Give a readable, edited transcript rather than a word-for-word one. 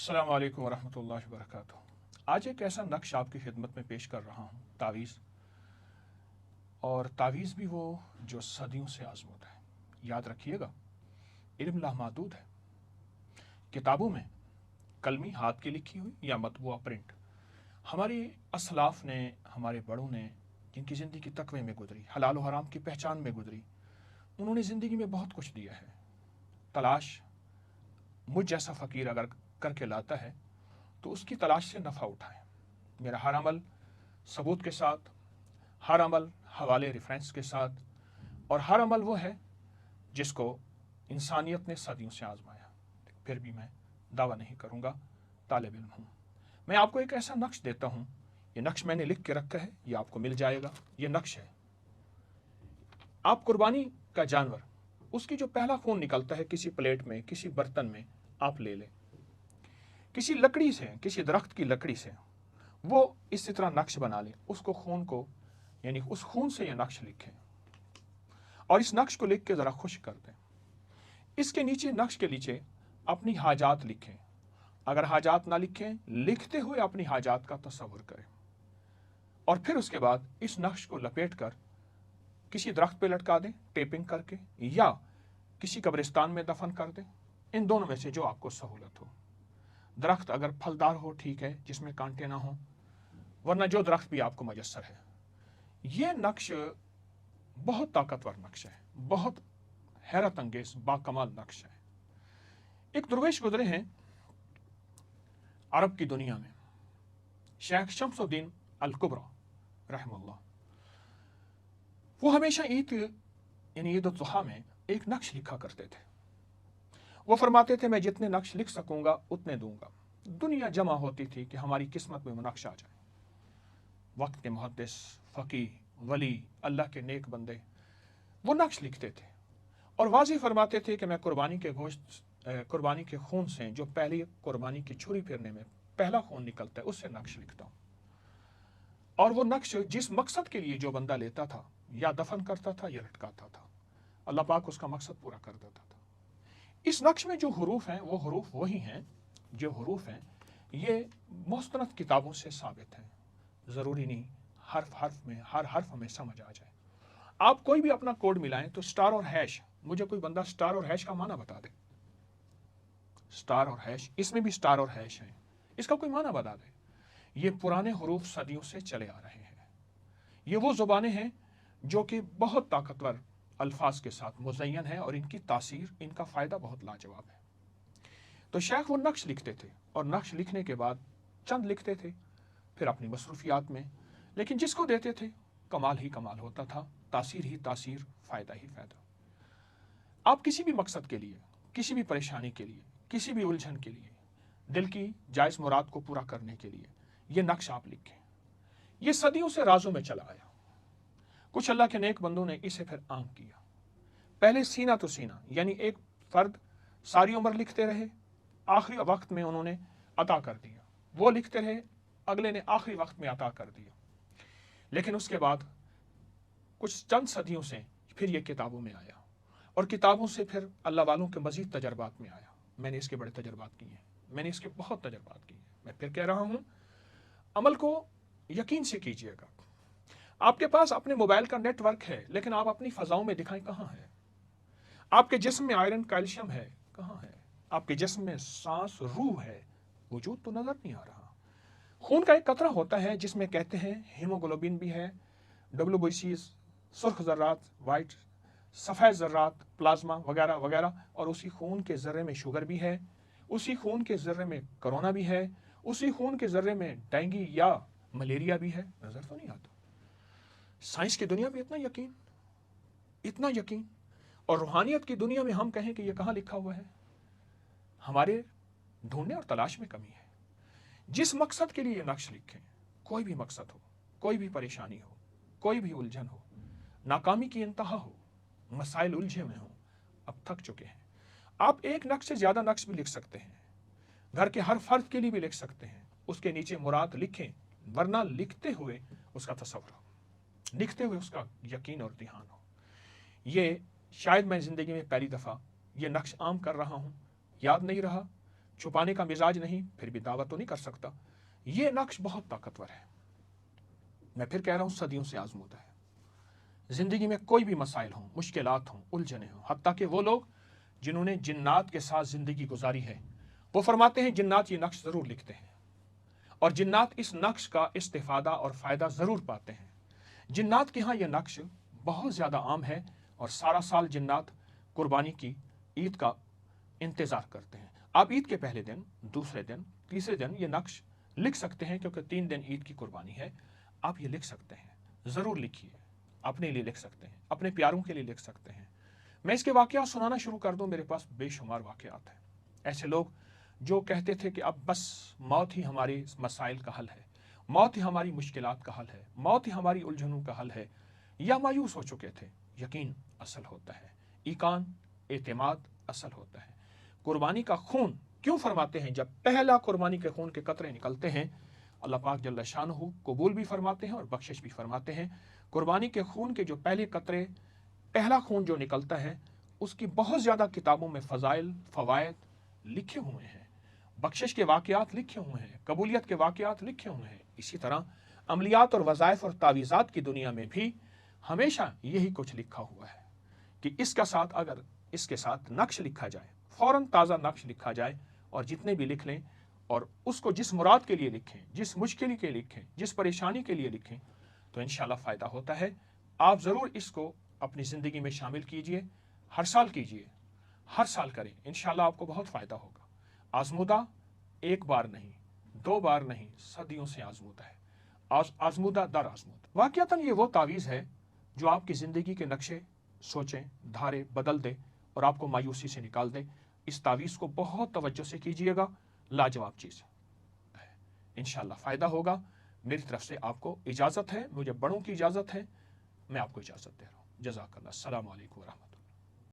अस्सलाम वालेकुम वरहमतुल्लाहि वबरकातुहू। आज एक ऐसा नक्श आपकी खिदमत में पेश कर रहा हूँ, तावीज़। और तावीज़ भी वो जो सदियों से आजमूद है। याद रखिएगा, इल्म लामहदूद है। किताबों में कलमी हाथ की लिखी हुई या मतबूआ प्रिंट, हमारे असलाफ ने, हमारे बड़ों ने, जिनकी ज़िंदगी तकवे में गुजरी, हलाल और हराम की पहचान में गुजरी, उन्होंने ज़िंदगी में बहुत कुछ दिया है। तलाश मुझ जैसा फ़कीर अगर करके लाता है तो उसकी तलाश से नफ़ा उठाएं। मेरा हर अमल सबूत के साथ, हर अमल हवाले रेफरेंस के साथ, और हर अमल वो है जिसको इंसानियत ने सदियों से आजमाया। फिर भी मैं दावा नहीं करूँगा, तालिब इल्म हूँ। मैं आपको एक ऐसा नक्श देता हूँ, ये नक्श मैंने लिख के रखा है, ये आपको मिल जाएगा। ये नक्श है, आप कुर्बानी का जानवर, उसकी जो पहला खून निकलता है किसी प्लेट में, किसी बर्तन में आप ले लें, किसी लकड़ी से, किसी दरख्त की लकड़ी से वो इसी तरह नक्श बना लें। उसको खून को, यानी उस खून से ये नक्श लिखें और इस नक्श को लिख के ज़रा खुश कर दें। इसके नीचे, नक्श के नीचे अपनी हाजात लिखें। अगर हाजात ना लिखें, लिखते हुए अपनी हाजात का तस्वुर करें और फिर उसके बाद इस नक्श को लपेट कर किसी दरख्त पे लटका दें टेपिंग करके, या किसी कब्रिस्तान में दफन कर दें। इन दोनों में से जो आपको सहूलत हो। दरख्त अगर फलदार हो ठीक है, जिसमें कांटे ना हो, वरना जो दरख्त भी आपको मयस्सर है। ये नक्श बहुत ताकतवर नक्श है, बहुत हैरत अंगेज बाकमाल नक्श है। एक दुर्वेश गुजरे हैं अरब की दुनिया में, शेख शम्सुद्दीन अल कुबरा रहमतुल्लाह। वो हमेशा ईद, यानी ईद उल जुहा में एक नक्श लिखा करते थे। वो फरमाते थे, मैं जितने नक्श लिख सकूंगा उतने दूंगा। दुनिया जमा होती थी कि हमारी किस्मत में वो नक्श आ जाए। वक्त के मुहद्दिस, फ़कीह, वली, अल्लाह के नेक बंदे वो नक्श लिखते थे और वाज़ेह फरमाते थे कि मैं कुर्बानी के गोश्त, कुर्बानी के खून से, जो पहली कुर्बानी की छुरी फिरने में पहला खून निकलता है, उससे नक्श लिखता हूँ। और वो नक्श जिस मकसद के लिए जो बंदा लेता था, या दफन करता था या लटकाता था, अल्लाह पाक उसका मकसद पूरा कर देता था। इस नक्श में जो हरूफ हैं, वो हरूफ वही हैं, जो हरूफ हैं ये मुस्तनद किताबों से साबित हैं। ज़रूरी नहीं हर्फ हर्फ में, हर हर्फ में समझ आ जाए। आप कोई भी अपना कोड मिलाएं तो स्टार और हैश, मुझे कोई बंदा स्टार और हैश का माना बता दे। स्टार और हैश, इसमें भी स्टार और हैश है, इसका कोई माना बता दे। ये पुराने हरूफ सदियों से चले आ रहे हैं। ये वो ज़ुबानें हैं जो कि बहुत ताकतवर अल्फाज के साथ मुज़य्यन है और इनकी तासीर, इनका फ़ायदा बहुत लाजवाब है। तो शेख वो नक्श लिखते थे और नक्श लिखने के बाद चंद लिखते थे, फिर अपनी मसरूफियात में, लेकिन जिसको देते थे कमाल ही कमाल होता था, तासीर ही तासीर, फ़ायदा ही फ़ायदा। आप किसी भी मकसद के लिए, किसी भी परेशानी के लिए, किसी भी उलझन के लिए, दिल की जायज़ मुराद को पूरा करने के लिए ये नक्श आप लिखें। ये सदियों से राजों में चला आया। कुछ अल्लाह के नेक बंदों ने इसे फिर आम किया। पहले सीना तो सीना, यानी एक फ़र्द सारी उम्र लिखते रहे, आखिरी वक्त में उन्होंने अता कर दिया। वो लिखते रहे, अगले ने आखिरी वक्त में अता कर दिया। लेकिन उसके बाद कुछ चंद सदियों से फिर ये किताबों में आया और किताबों से फिर अल्लाह वालों के मजीद तजर्बात में आया। मैंने इसके बड़े तजर्बात किए हैं, मैंने इसके बहुत तजर्बात किए हैं। मैं फिर कह रहा हूँ, अमल को यकीन से कीजिएगा। आपके पास अपने मोबाइल का नेटवर्क है, लेकिन आप अपनी फ़ज़ाओं में दिखाएं कहाँ है। आपके जिस्म में आयरन कैल्शियम है, कहाँ है। आपके जिस्म में सांस, रूह है, वजूद तो नज़र नहीं आ रहा। खून का एक कतरा होता है जिसमें कहते हैं हीमोग्लोबिन भी है, WBC, सुर्ख ज़र्रात, वाइट सफ़ेद ज़र्रात, प्लाज्मा वगैरह वगैरह, और उसी खून के ज़र्रे में शुगर भी है, उसी खून के ज़र्रे में कोरोना भी है, उसी खून के ज़र्रे में डेंगू या मलेरिया भी है। नज़र तो नहीं आता। साइंस की दुनिया में इतना यकीन, इतना यकीन, और रूहानियत की दुनिया में हम कहें कि ये कहाँ लिखा हुआ है। हमारे ढूंढने और तलाश में कमी है। जिस मकसद के लिए ये नक्श लिखें, कोई भी मकसद हो, कोई भी परेशानी हो, कोई भी उलझन हो, नाकामी की इंतहा हो, मसाइल उलझे हुए हों, अब थक चुके हैं, आप एक नक्श से ज़्यादा नक्श भी लिख सकते हैं। घर के हर फर्द के लिए भी लिख सकते हैं। उसके नीचे मुराद लिखें, वरना लिखते हुए उसका तसव्वुर हो, लिखते हुए उसका यकीन और ध्यान हो। ये शायद मैं ज़िंदगी में पहली दफ़ा ये नक्श आम कर रहा हूँ, याद नहीं रहा छुपाने का मिजाज नहीं, फिर भी दावा तो नहीं कर सकता। ये नक्श बहुत ताकतवर है। मैं फिर कह रहा हूँ, सदियों से आजमूदा है। जिंदगी में कोई भी मसाइल हों, मुश्किलात हों, उलझने हों, हत्ता कि वो लोग जिन्होंने जिन्नात के साथ जिंदगी गुजारी है, वो फरमाते हैं जिन्नात ये नक्श जरूर लिखते हैं और जिन्नात इस नक्श का इस्तिफादा और फायदा जरूर पाते हैं। जिन्नात के यहाँ यह नक्श बहुत ज्यादा आम है और सारा साल जिन्नात कुर्बानी की ईद का इंतजार करते हैं। आप ईद के पहले दिन, दूसरे दिन, तीसरे दिन ये नक्श लिख सकते हैं, क्योंकि 3 दिन ईद की कुर्बानी है। आप ये लिख सकते हैं, जरूर लिखिए। अपने लिए लिख सकते हैं, अपने प्यारों के लिए लिख सकते हैं। मैं इसके वाकयात सुनाना शुरू कर दूं, मेरे पास बेशुमार वाकयात हैं। ऐसे लोग जो कहते थे कि अब बस मौत ही हमारे मसाइल का हल है, मौत ही हमारी मुश्किलात का हल है, मौत ही हमारी उलझनों का हल है, या मायूस हो चुके थे। यकीन असल होता है, ईकान एतमाद असल होता है। कुर्बानी का खून क्यों फरमाते हैं, जब पहला कुर्बानी के खून के कतरे निकलते हैं, अल्लाह पाक जल्ल शानहू कबूल भी फरमाते हैं और बख्शिश भी फरमाते हैं। कुर्बानी के खून के जो पहले कतरे, पहला खून जो निकलता है, उसकी बहुत ज़्यादा किताबों में फ़ज़ाइल, फ़वायद लिखे हुए हैं, बख्शिश के वाक़यात लिखे हुए हैं, कबूलियत के वाक़यात लिखे हुए हैं। इसी तरह अमलियात और वज़ाइफ और तावीज़ात की दुनिया में भी हमेशा यही कुछ लिखा हुआ है कि इसका साथ, अगर इसके साथ नक्श लिखा जाए, फ़ौरन ताज़ा नक्श लिखा जाए और जितने भी लिख लें और उसको जिस मुराद के लिए लिखें, जिस मुश्किल के लिए लिखें, जिस परेशानी के लिए लिखें, तो इंशाल्लाह फ़ायदा होता है। आप ज़रूर इसको अपनी ज़िंदगी में शामिल कीजिए, हर साल कीजिए, हर साल करें, इंशाल्लाह आपको बहुत फ़ायदा होगा। आज़मूदा एक बार नहीं, 2 बार नहीं, सदियों से आज़मूदा है, आज़मूदा दर आज़मूदा। वाक़यातन ये वो तावीज़ है जो आपकी ज़िंदगी के नक्शे, सोचें, धारे बदल दे और आपको मायूसी से निकाल दे। इस तावीज़ को बहुत तवज्जो से कीजिएगा, लाजवाब चीज़ है, इंशाल्लाह फ़ायदा होगा। मेरी तरफ से आपको इजाज़त है, मुझे बड़ों की इजाज़त है, मैं आपको इजाज़त दे रहा हूँ। जज़ाकल्लाह। अस्सलामु अलैकुम व रहमतुल्लाह।